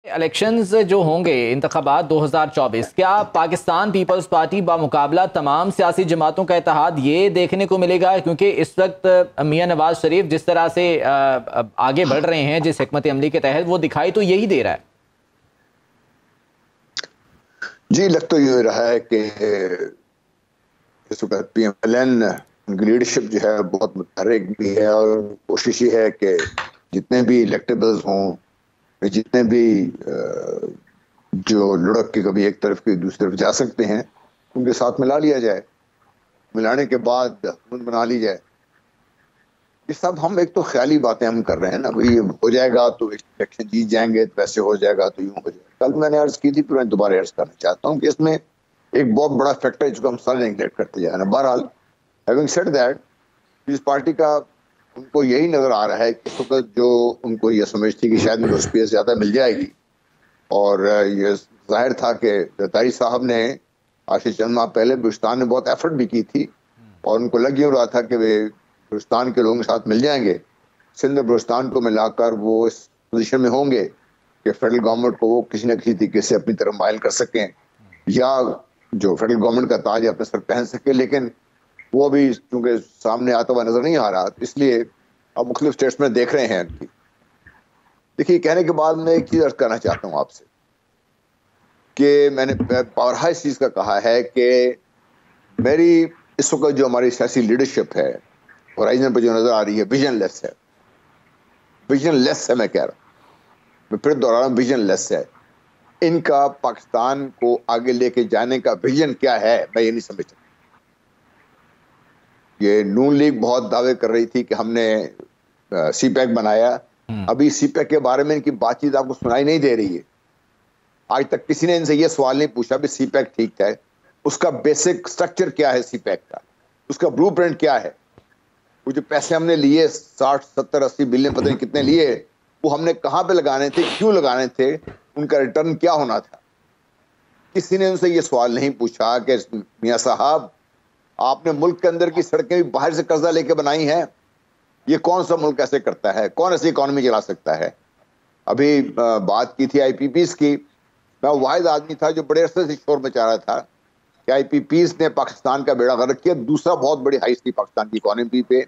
Elections जो होंगे इंतखाबात 2024, क्या पाकिस्तान पीपल्स पार्टी बामुकाबला तमाम सियासी जमातों का इत्तेहाद ये देखने को मिलेगा? क्योंकि इस वक्त मियां नवाज शरीफ जिस तरह से आगे बढ़ रहे हैं जिस हिकमत अमली के तहत, वो दिखाई तो यही दे रहा है। जी, लग तो ये रहा है कि इस वक्त PMLN उनकी लीडरशिप जो है बहुत मुतहर्रिक भी है और कोशिश ये है कि जितने भी इलेक्टेबल्स हों, जितने भी जो लुढ़क के कभी एक तरफ की दूसरी तरफ जा सकते हैं, उनके साथ मिला लिया जाए। मिलाने के बाद हुकूमत बना ली जाए। ये सब हम एक तो ख्याली बातें हम कर रहे हैं ना, भाई ये हो जाएगा तो इलेक्शन जीत जाएंगे, तो वैसे हो जाएगा तो यूं हो जाएगा। कल मैंने अर्ज की थी, फिर मैं दोबारा अर्ज करना चाहता हूँ कि इसमें एक बहुत बड़ा फैक्टर है जिसको हम सारे नेगलेक्ट करते जा रहे हैं। बहरहाल, हैविंग सेड दैट, इस पार्टी का उनको यही नजर आ रहा है कि इस वक्त जो उनको ये समझती कि शायद मुझे स्पेस ज्यादा मिल जाएगी, और ये जाहिर था कि जरदारी साहब ने आज से चंद माह पहले बलूचिस्तान में बहुत एफर्ट भी की थी और उनको लग ये रहा था कि वे बलूचिस्तान के लोगों के साथ मिल जाएंगे, सिंध बलूचिस्तान को मिलाकर वो इस पोजीशन में होंगे कि फेडरल गवर्नमेंट को वो किसी न किसी तरीके से अपनी तरफ माइल कर सकें या जो फेडरल गवर्नमेंट का ताज अपने सर पहन सके। लेकिन वो अभी चूंकि सामने आता हुआ नजर नहीं आ रहा, इसलिए अब मुख्तलिफ स्टेट्स में देख रहे हैं इनकी। देखिए, कहने के बाद मैं एक चीज अर्ज करना चाहता हूँ आपसे कि मैंने बारहा इस चीज का कहा है कि मेरी इस वक्त जो हमारी सियासी लीडरशिप है, होराइजन पर जो नजर आ रही है, विजनलेस है। विजनलेस है, मैं कह रहा हूँ, मैं फिर दोहरा रहा हूँ, विजनलेस है। इनका पाकिस्तान को आगे लेके जाने का विजन क्या है, मैं ये नहीं समझता। ये नून लीग बहुत दावे कर रही थी कि हमने CPEC बनाया। अभी CPEC के बारे में इनकी बातचीत आपको सुनाई नहीं दे रही है। आज तक किसी ने इनसे ये सवाल नहीं पूछा भी CPEC ठीक है, उसका बेसिक स्ट्रक्चर क्या है, CPEC का उसका ब्लूप्रिंट क्या है, वो जो पैसे हमने लिए 60, 70, 80 बिलियन पता नहीं कितने लिए, वो हमने कहाँ पे लगाने थे, क्यों लगाने थे, उनका रिटर्न क्या होना था। किसी ने उनसे ये सवाल नहीं पूछा कि मियां साहब, आपने मुल्क के अंदर की सड़कें भी बाहर से कर्जा लेके बनाई हैं, ये कौन सा मुल्क ऐसे करता है, कौन ऐसी इकोनॉमी चला सकता है। अभी बात की थी IPPs की, मैं वाहिद आदमी था जो बड़े अरसे से शोर मचा रहा था कि IPPs ने पाकिस्तान का बेड़ा गर्क किया। दूसरा बहुत बड़ी हाइस्ट थी पाकिस्तान की इकोनॉमी पे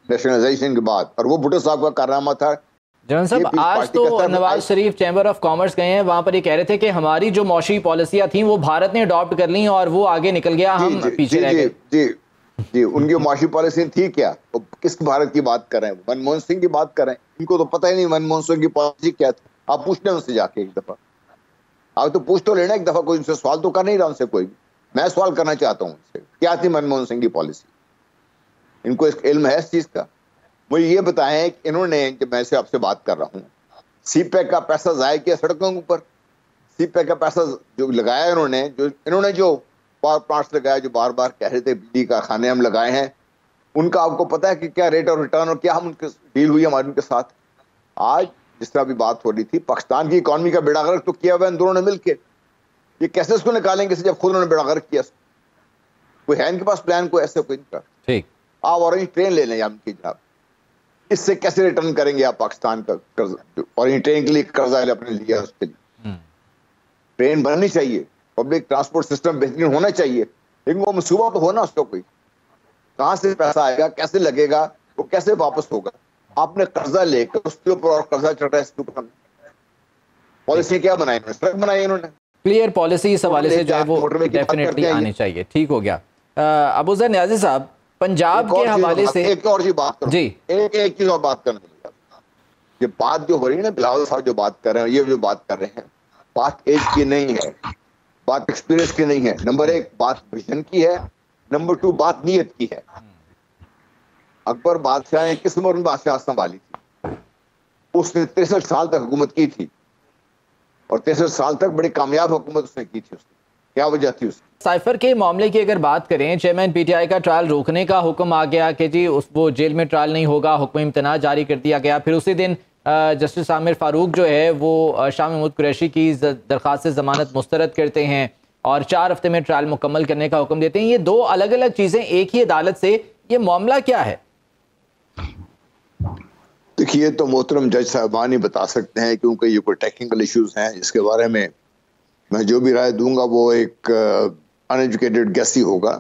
नेशनलाइजेशन के बाद, और वो भुट्टो साहब का कारनामा था। जनरल साहब, आज तो Nawaz Sharif chamber of commerce गए हैं, वहां पर ये कह रहे थे कि हमारी जो मौशी पॉलिसियां थी वो भारत ने अडॉप्ट कर ली और वो आगे निकल गया, हम पीछे रह गए। जी, उनकी मौशी पॉलिसी थी क्या? वो किस भारत की बात कर रहे हैं? मनमोहन सिंह की बात कर रहे हैं। इनको तो पता ही नहीं मनमोहन सिंह की पॉलिसी क्या थी। आप पूछ लें उनसे जाके एक दफा, आप तो पूछ तो लेना एक दफा, कोई उनसे सवाल तो कर नहीं रहा उनसे कोई भी। मैं सवाल करना चाहता हूँ उनसे, क्या थी मनमोहन सिंह की पॉलिसी? इनको इल्म है इस चीज का? मुझे ये बताएं कि इन्होंने, जब मैं से आपसे बात कर रहा हूँ, CPEC का पैसा जाया किया सड़कों के ऊपर। CPEC का पैसा जो लगाया इन्होंने जो पावर प्लांट्स लगाया, जो बार बार कह रहे थे बिजली कारखाने हम लगाए हैं, उनका आपको पता है कि क्या रेट ऑफ रिटर्न और क्या हम उनके डील हुई हमारे उनके साथ? आज जिस तरह भी बात हो रही थी, पाकिस्तान की इकोनॉमी का बेड़ा गर्क तो किया हुआ इन दोनों ने मिलकर। ये कैसे उसको निकालेंगे जब खुद उन्होंने बेड़ा गर्क किया? कोई है इनके पास प्लान? कोई ऐसे कोई इनका? ठीक, आप ऑरेंज ट्रेन ले लें उनकी जनाब, इससे कैसे रिटर्न करेंगे आप पाकिस्तान का कर्ज? ऑरेंज ट्रेन के लिए कर्जा अपने लिया, उसके लिए ट्रेन बननी चाहिए, पब्लिक ट्रांसपोर्ट सिस्टम बेहतरीन होना चाहिए, लेकिन वो मंसूबा तो होना उसका कोई। कहां से पैसा आएगा, कैसे लगेगा, वो कैसे वापस होगा? आपने कर्जा लेकर उसके ऊपर और कर्जा चढ़ा है, इसके ऊपर पॉलिसी क्या बनाई? सड़क बनाई इन्होंने। क्लियर पॉलिसी इस हवाले से जो है वो डेफिनेटली आनी चाहिए। ठीक हो गया। अबूजर न्याजी साहब, पंजाब के हवाले से एक और चीज बात करो जी, एक चीज और बात करने, ये बात जो हो रही है ना, बिलावल साहब जो बात कर रहे हैं, ये जो बात कर रहे हैं, बात एज की नहीं है, बात एक्सपीरियंस की नहीं है। नंबर 1 बात विजन की है, नंबर 2 बात नीयत की है। अकबर बादशाह ने किस उम्र में बादशाह संभाली थी? उसने 63 साल तक हुकूमत की थी, और 63 साल तक बड़ी कामयाब हुकूमत उसने की थी। उसकी क्या वजह थी? उसकी साइफर के मामले की अगर बात करें, चेयरमैन PTI का ट्रायल रोकने का हुक्म आ गया कि जी वो जेल में ट्रायल नहीं होगा, हुक्म इम्तना जारी कर दिया गया। फिर उसी दिन जस्टिस आमिर फारूक जो है वो शाह महमूद कुरैशी की दरख्वास्त से ज़मानत मुस्तरद करते हैं और 4 हफ्ते में ट्रायल मुकम्मल करने का हुक्म देते हैं। ये 2 अलग अलग चीज़ें एक ही अदालत से, ये मामला क्या है? देखिए, तो मोहतरम जज साहबान ही बता सकते हैं, क्योंकि ये कोई टेक्निकल इश्यूज हैं जिसके बारे में मैं जो भी राय दूंगा वो एक अनएजुकेटेड गेस ही होगा,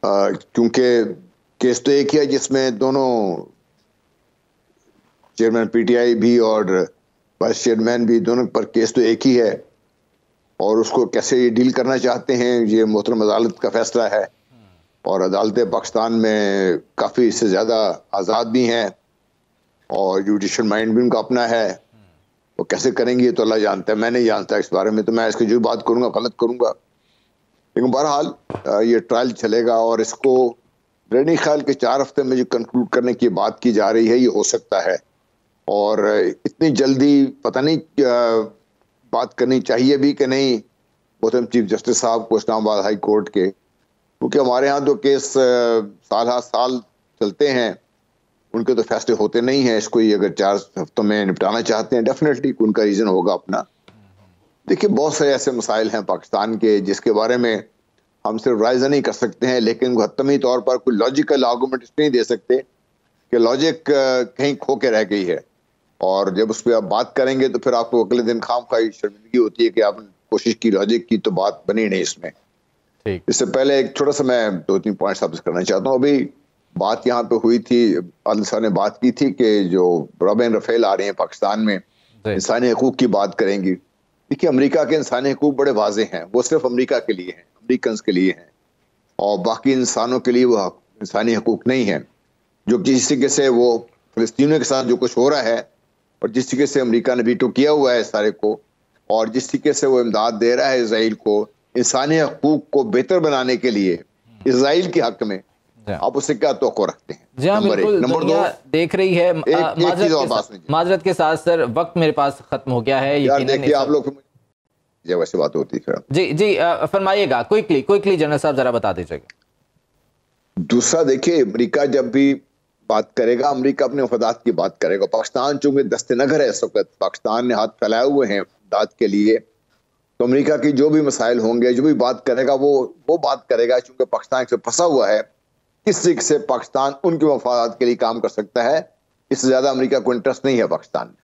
क्योंकि केस तो एक ही है जिसमें दोनों चेयरमैन पीटीआई भी और वाइस चेयरमैन भी, दोनों पर केस तो एक ही है, और उसको कैसे ये डील करना चाहते हैं ये मोहतरम अदालत का फैसला है। और अदालतें पाकिस्तान में काफ़ी इससे ज़्यादा आज़ाद भी हैं और जुडिशल माइंड भी उनका अपना है। वो कैसे करेंगे ये तो अल्लाह जानता है, मैं नहीं जानता इस बारे में, तो मैं इसकी जो बात करूंगा गलत करूंगा। लेकिन बहरहाल ये ट्रायल चलेगा और इसको मेरे नहीं ख्याल के 4 हफ्ते में जो कंक्लूड करने की बात की जा रही है ये हो सकता है, और इतनी जल्दी पता नहीं बात करनी चाहिए भी कि नहीं मोहतरम चीफ जस्टिस साहब को इस्लामाबाद हाई कोर्ट के, क्योंकि हमारे यहाँ तो केस साल हर साल चलते हैं, उनके तो फैसले होते नहीं हैं। इसको ही अगर 4 हफ्तों में निपटाना चाहते हैं डेफिनेटली उनका रीजन होगा अपना। देखिए, बहुत सारे ऐसे मसाइल हैं पाकिस्तान के जिसके बारे में हम सिर्फ राइज नहीं कर सकते हैं, लेकिन हतमी तौर पर कोई लॉजिकल आर्गूमेंट नहीं दे सकते कि लॉजिक कहीं खो के रह गई है। और जब उस पर आप बात करेंगे तो फिर आपको अगले दिन खामखाई शर्मिंदगी होती है कि आपने कोशिश की लॉजिक की, तो बात बनी नहीं इसमें। इससे पहले एक छोटा सा मैं 2-3 पॉइंट्स आपसे करना चाहता हूँ। अभी बात यहाँ पे हुई थी, आदिल साहब ने बात की थी कि जो रॉबिन रफेल आ रही हैं पाकिस्तान में, इंसानी हकूक की बात करेंगी। देखिए, अमेरिका के इंसानी हकूक बड़े वाजे हैं, वो सिर्फ अमेरिका के लिए हैं, अमेरिकन के लिए हैं, और बाकी इंसानों के लिए वो इंसानी हकूक नहीं है। जो जिस तरीके से वो फिलिस्तीनियों के साथ जो कुछ हो रहा है और जिस तरीके से अमेरिका ने वीटो किया हुआ है सारे को, और जिस तरीके से वो इमदाद दे रहा है इजराइल को इंसानी हकूक को बेहतर बनाने के लिए इजराइल के हक में, आप उससे क्या तौक़ो रखते हैं? जी हाँ, बिल्कुल। नंबर 2 देख रही है। माजरत के साथ सर, वक्त मेरे पास खत्म हो गया है। यार देखिए, आप लोग जब वैसे बात होती है जी जी, फरमाइएगा, क्विकली जनरल साहब जरा बता दीजिएगा। दूसरा, देखिए, अमेरिका जब भी बात करेगा, अमेरिका अपने मफादात की बात करेगा। पाकिस्तान चूंकि दस्तनगर है इस वक्त, पाकिस्तान ने हाथ फैलाए हुए हैं मदद के लिए, तो अमेरिका की जो भी मसाइल होंगे, जो भी बात करेगा वो बात करेगा, चूंकि पाकिस्तान से फंसा हुआ है, किस तरीके से पाकिस्तान उनके मफादात के लिए काम कर सकता है। इससे ज्यादा अमेरिका को इंटरेस्ट नहीं है पाकिस्तान में।